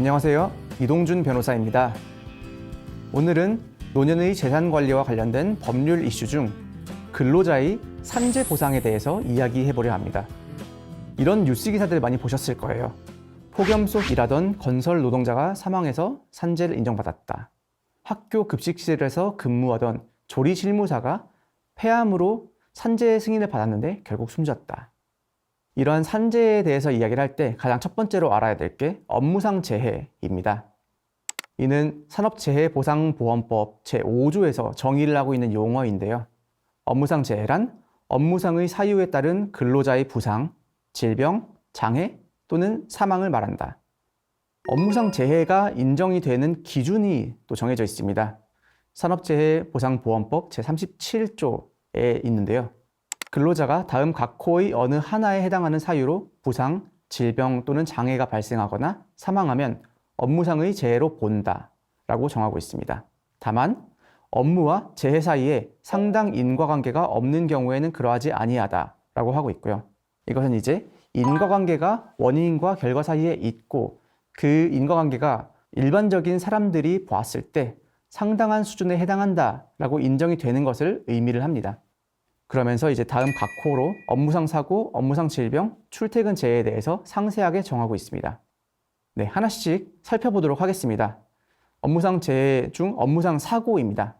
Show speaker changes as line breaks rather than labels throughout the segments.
안녕하세요. 이동준 변호사입니다. 오늘은 노년의 재산 관리와 관련된 법률 이슈 중 근로자의 산재 보상에 대해서 이야기해 보려 합니다. 이런 뉴스 기사들 많이 보셨을 거예요. 폭염 속 일하던 건설 노동자가 사망해서 산재를 인정받았다. 학교 급식실에서 근무하던 조리 실무사가 폐암으로 산재 승인을 받았는데 결국 숨졌다. 이러한 산재에 대해서 이야기를 할 때 가장 첫 번째로 알아야 될 게 업무상 재해입니다. 이는 산업재해보상보험법 제5조에서 정의를 하고 있는 용어인데요. 업무상 재해란 업무상의 사유에 따른 근로자의 부상, 질병, 장애 또는 사망을 말한다. 업무상 재해가 인정이 되는 기준이 또 정해져 있습니다. 산업재해보상보험법 제37조에 있는데요. 근로자가 다음 각호의 어느 하나에 해당하는 사유로 부상, 질병 또는 장애가 발생하거나 사망하면 업무상의 재해로 본다 라고 정하고 있습니다. 다만 업무와 재해 사이에 상당 인과관계가 없는 경우에는 그러하지 아니하다 라고 하고 있고요. 이것은 이제 인과관계가 원인과 결과 사이에 있고 그 인과관계가 일반적인 사람들이 보았을 때 상당한 수준에 해당한다 라고 인정이 되는 것을 의미를 합니다. 그러면서 이제 다음 각호로 업무상 사고, 업무상 질병, 출퇴근 재해에 대해서 상세하게 정하고 있습니다. 네, 하나씩 살펴보도록 하겠습니다. 업무상 재해 중 업무상 사고입니다.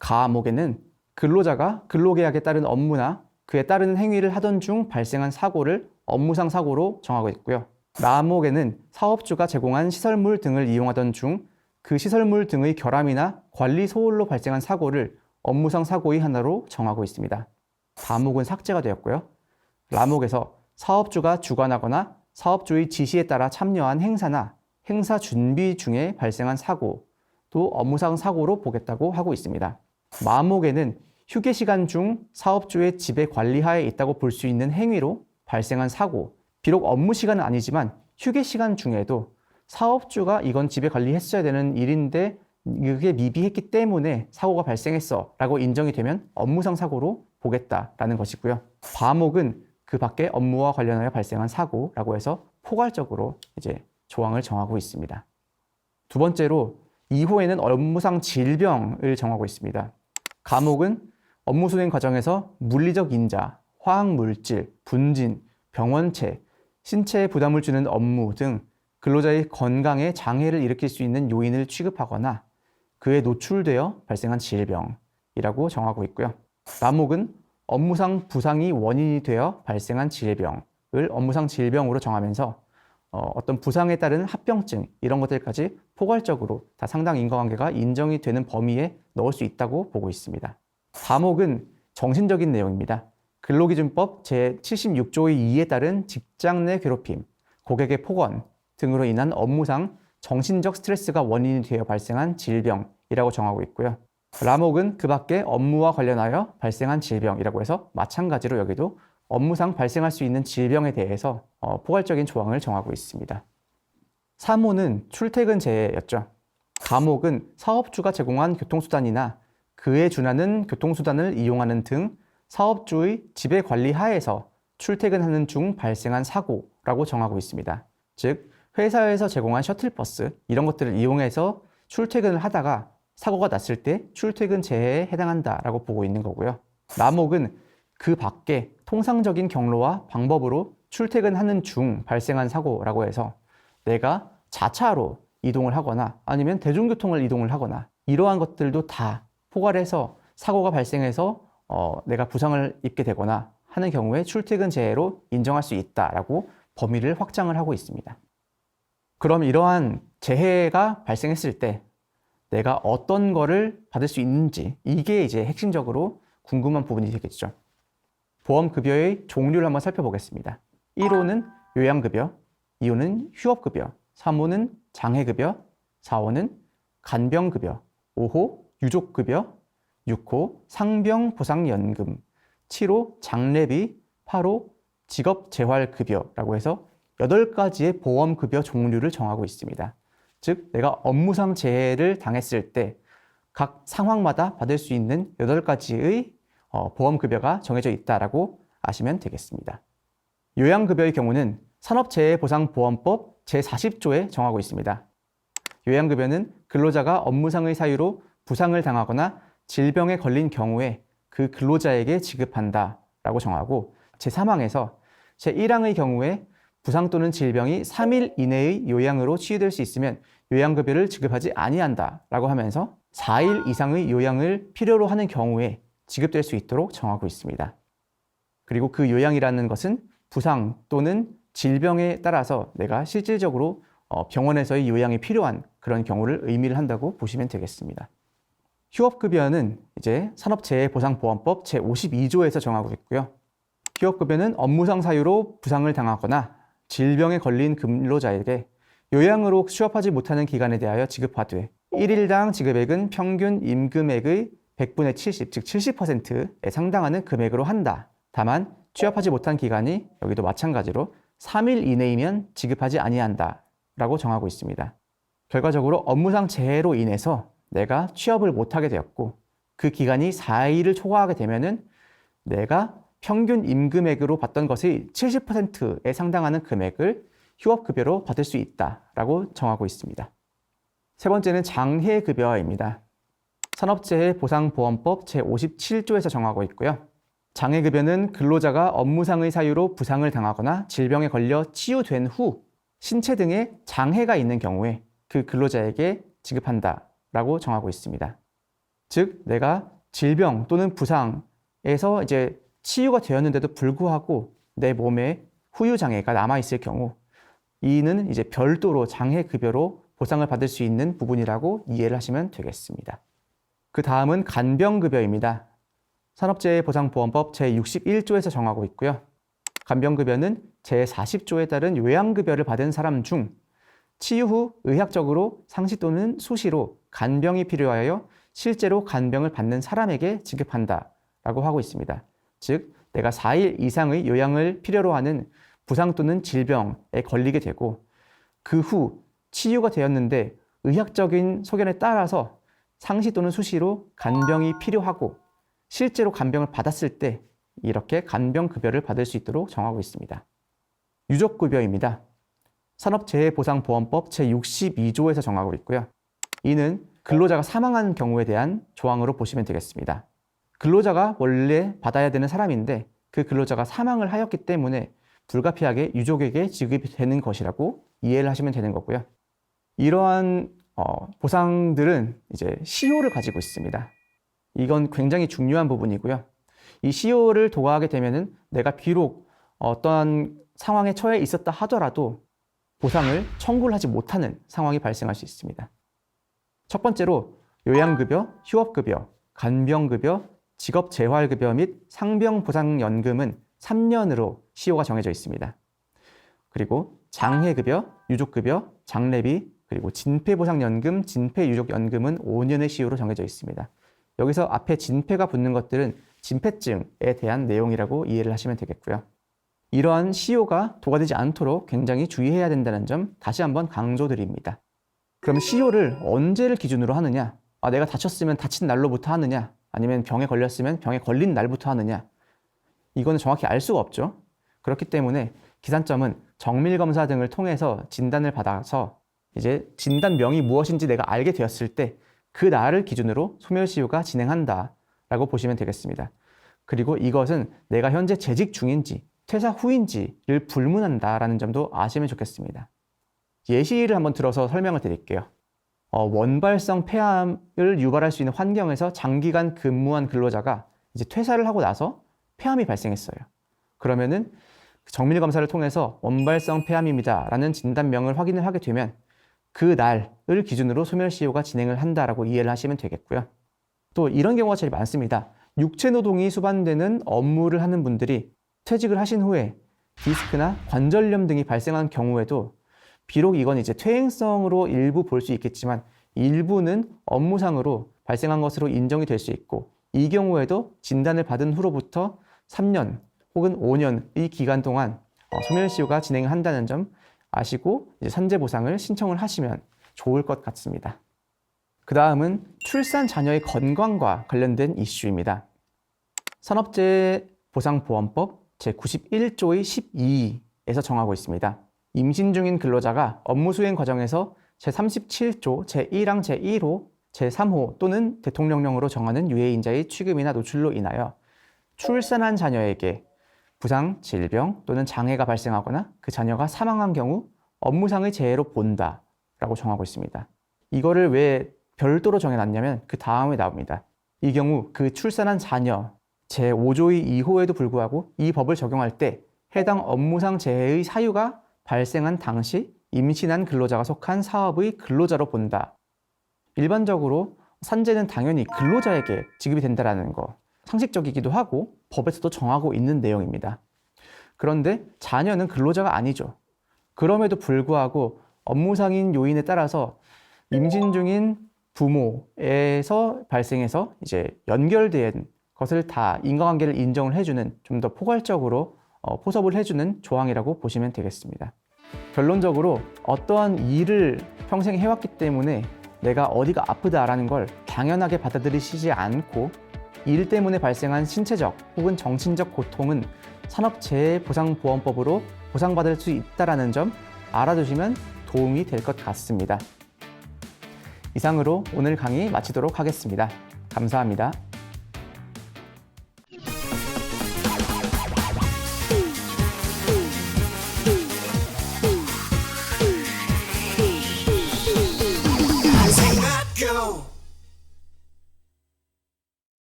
가목에는 근로자가 근로계약에 따른 업무나 그에 따르는 행위를 하던 중 발생한 사고를 업무상 사고로 정하고 있고요. 나목에는 사업주가 제공한 시설물 등을 이용하던 중 그 시설물 등의 결함이나 관리 소홀로 발생한 사고를 업무상 사고의 하나로 정하고 있습니다. 다목은 삭제가 되었고요. 라목에서 사업주가 주관하거나 사업주의 지시에 따라 참여한 행사나 행사 준비 중에 발생한 사고, 또 업무상 사고로 보겠다고 하고 있습니다. 마목에는 휴게 시간 중 사업주의 지배 관리하에 있다고 볼 수 있는 행위로 발생한 사고, 비록 업무 시간은 아니지만 휴게 시간 중에도 사업주가 이건 지배 관리했어야 되는 일인데 이게 미비했기 때문에 사고가 발생했어 라고 인정이 되면 업무상 사고로 보겠다라는 것이고요. 과목은 그 밖에 업무와 관련하여 발생한 사고라고 해서 포괄적으로 이제 조항을 정하고 있습니다. 두 번째로 2호에는 업무상 질병을 정하고 있습니다. 과목은 업무 수행 과정에서 물리적 인자, 화학물질, 분진, 병원체, 신체에 부담을 주는 업무 등 근로자의 건강에 장애를 일으킬 수 있는 요인을 취급하거나 그에 노출되어 발생한 질병이라고 정하고 있고요. 라목은 업무상 부상이 원인이 되어 발생한 질병을 업무상 질병으로 정하면서 어떤 부상에 따른 합병증 이런 것들까지 포괄적으로 다 상당 인과관계가 인정이 되는 범위에 넣을 수 있다고 보고 있습니다. 다목은 정신적인 내용입니다. 근로기준법 제76조의 2에 따른 직장 내 괴롭힘, 고객의 폭언 등으로 인한 업무상 정신적 스트레스가 원인이 되어 발생한 질병이라고 정하고 있고요. 라목은 그 밖에 업무와 관련하여 발생한 질병이라고 해서 마찬가지로 여기도 업무상 발생할 수 있는 질병에 대해서 포괄적인 조항을 정하고 있습니다. 3호는 출퇴근 재해였죠. 가목은 사업주가 제공한 교통수단이나 그에 준하는 교통수단을 이용하는 등 사업주의 지배 관리 하에서 출퇴근하는 중 발생한 사고라고 정하고 있습니다. 즉 회사에서 제공한 셔틀버스 이런 것들을 이용해서 출퇴근을 하다가 사고가 났을 때 출퇴근 재해에 해당한다라고 보고 있는 거고요. 라목은 그 밖에 통상적인 경로와 방법으로 출퇴근하는 중 발생한 사고라고 해서 내가 자차로 이동을 하거나 아니면 대중교통을 이동을 하거나 이러한 것들도 다 포괄해서 사고가 발생해서 내가 부상을 입게 되거나 하는 경우에 출퇴근 재해로 인정할 수 있다라고 범위를 확장을 하고 있습니다. 그럼 이러한 재해가 발생했을 때 내가 어떤 거를 받을 수 있는지 이게 이제 핵심적으로 궁금한 부분이 되겠죠. 보험급여의 종류를 한번 살펴보겠습니다. 1호는 요양급여, 2호는 휴업급여, 3호는 장애급여, 4호는 간병급여, 5호 유족급여, 6호 상병보상연금, 7호 장례비, 8호 직업재활급여라고 해서 8가지의 보험급여 종류를 정하고 있습니다. 즉 내가 업무상 재해를 당했을 때 각 상황마다 받을 수 있는 8가지의 보험급여가 정해져 있다고 아시면 되겠습니다. 요양급여의 경우는 산업재해보상보험법 제40조에 정하고 있습니다. 요양급여는 근로자가 업무상의 사유로 부상을 당하거나 질병에 걸린 경우에 그 근로자에게 지급한다라고 정하고 제3항에서 제1항의 경우에 부상 또는 질병이 3일 이내의 요양으로 치유될 수 있으면 요양급여를 지급하지 아니한다라고 하면서 4일 이상의 요양을 필요로 하는 경우에 지급될 수 있도록 정하고 있습니다. 그리고 그 요양이라는 것은 부상 또는 질병에 따라서 내가 실질적으로 병원에서의 요양이 필요한 그런 경우를 의미를 한다고 보시면 되겠습니다. 휴업급여는 이제 산업재해보상보험법 제52조에서 정하고 있고요. 휴업급여는 업무상 사유로 부상을 당하거나 질병에 걸린 근로자에게 요양으로 취업하지 못하는 기간에 대하여 지급하되 1일당 지급액은 평균 임금액의 100분의 70, 즉 70%에 상당하는 금액으로 한다. 다만 취업하지 못한 기간이 여기도 마찬가지로 3일 이내이면 지급하지 아니한다 라고 정하고 있습니다. 결과적으로 업무상 재해로 인해서 내가 취업을 못하게 되었고 그 기간이 4일을 초과하게 되면은 내가 평균 임금액으로 받던 것의 70%에 상당하는 금액을 휴업급여로 받을 수 있다라고 정하고 있습니다. 세 번째는 장해급여입니다. 산업재해보상보험법 제57조에서 정하고 있고요. 장해급여는 근로자가 업무상의 사유로 부상을 당하거나 질병에 걸려 치유된 후 신체 등에 장해가 있는 경우에 그 근로자에게 지급한다라고 정하고 있습니다. 즉, 내가 질병 또는 부상에서 이제 치유가 되었는데도 불구하고 내 몸에 후유 장애가 남아 있을 경우 이는 이제 별도로 장해급여로 보상을 받을 수 있는 부분이라고 이해를 하시면 되겠습니다. 그 다음은 간병급여입니다. 산업재해보상보험법 제61조에서 정하고 있고요. 간병급여는 제40조에 따른 요양급여를 받은 사람 중 치유 후 의학적으로 상시 또는 수시로 간병이 필요하여 실제로 간병을 받는 사람에게 지급한다라고 하고 있습니다. 즉, 내가 4일 이상의 요양을 필요로 하는 부상 또는 질병에 걸리게 되고 그 후 치유가 되었는데 의학적인 소견에 따라서 상시 또는 수시로 간병이 필요하고 실제로 간병을 받았을 때 이렇게 간병급여를 받을 수 있도록 정하고 있습니다. 유족급여입니다. 산업재해보상보험법 제62조에서 정하고 있고요. 이는 근로자가 사망한 경우에 대한 조항으로 보시면 되겠습니다. 근로자가 원래 받아야 되는 사람인데 그 근로자가 사망을 하였기 때문에 불가피하게 유족에게 지급이 되는 것이라고 이해를 하시면 되는 거고요. 이러한 보상들은 이제 시효를 가지고 있습니다. 이건 굉장히 중요한 부분이고요. 이 시효를 도과하게 되면은 내가 비록 어떠한 상황에 처해 있었다 하더라도 보상을 청구를 하지 못하는 상황이 발생할 수 있습니다. 첫 번째로 요양급여, 휴업급여, 간병급여, 직업재활급여 및 상병보상연금은 3년으로 시효가 정해져 있습니다. 그리고 장해급여, 유족급여, 장례비, 그리고 진폐보상연금, 진폐유족연금은 5년의 시효로 정해져 있습니다. 여기서 앞에 진폐가 붙는 것들은 진폐증에 대한 내용이라고 이해를 하시면 되겠고요. 이러한 시효가 도과되지 않도록 굉장히 주의해야 된다는 점 다시 한번 강조드립니다. 그럼 시효를 언제를 기준으로 하느냐? 내가 다쳤으면 다친 날로부터 하느냐? 아니면 병에 걸렸으면 병에 걸린 날부터 하느냐? 이거는 정확히 알 수가 없죠. 그렇기 때문에 기산점은 정밀검사 등을 통해서 진단을 받아서 이제 진단명이 무엇인지 내가 알게 되었을 때 그 날을 기준으로 소멸시효가 진행한다라고 보시면 되겠습니다. 그리고 이것은 내가 현재 재직 중인지 퇴사 후인지를 불문한다라는 점도 아시면 좋겠습니다. 예시를 한번 들어서 설명을 드릴게요. 원발성 폐암을 유발할 수 있는 환경에서 장기간 근무한 근로자가 이제 퇴사를 하고 나서 폐암이 발생했어요. 그러면은 정밀검사를 통해서 원발성 폐암입니다라는 진단명을 확인을 하게 되면 그 날을 기준으로 소멸시효가 진행을 한다라고 이해를 하시면 되겠고요. 또 이런 경우가 제일 많습니다. 육체노동이 수반되는 업무를 하는 분들이 퇴직을 하신 후에 디스크나 관절염 등이 발생한 경우에도 비록 이건 이제 퇴행성으로 일부 볼 수 있겠지만 일부는 업무상으로 발생한 것으로 인정이 될 수 있고 이 경우에도 진단을 받은 후로부터 3년 혹은 5년의 기간 동안 소멸시효가 진행을 한다는 점 아시고 이제 산재보상을 신청을 하시면 좋을 것 같습니다. 그 다음은 출산 자녀의 건강과 관련된 이슈입니다. 산업재해보상보험법 제91조의 12에서 정하고 있습니다. 임신 중인 근로자가 업무 수행 과정에서 제37조 제1항 제1호 제3호 또는 대통령령으로 정하는 유해인자의 취급이나 노출로 인하여 출산한 자녀에게 부상, 질병 또는 장애가 발생하거나 그 자녀가 사망한 경우 업무상의 재해로 본다 라고 정하고 있습니다. 이거를 왜 별도로 정해놨냐면 그 다음에 나옵니다. 이 경우 그 출산한 자녀 제5조의 2호에도 불구하고 이 법을 적용할 때 해당 업무상 재해의 사유가 발생한 당시 임신한 근로자가 속한 사업의 근로자로 본다. 일반적으로 산재는 당연히 근로자에게 지급이 된다는 거 상식적이기도 하고 법에서도 정하고 있는 내용입니다. 그런데 자녀는 근로자가 아니죠. 그럼에도 불구하고 업무상인 요인에 따라서 임신 중인 부모에서 발생해서 이제 연결된 것을 다 인과관계를 인정을 해주는 좀 더 포괄적으로 포섭을 해주는 조항이라고 보시면 되겠습니다. 결론적으로 어떠한 일을 평생 해왔기 때문에 내가 어디가 아프다라는 걸 당연하게 받아들이시지 않고 일 때문에 발생한 신체적 혹은 정신적 고통은 산업재해보상보험법으로 보상받을 수 있다는 점 알아두시면 도움이 될 것 같습니다. 이상으로 오늘 강의 마치도록 하겠습니다. 감사합니다.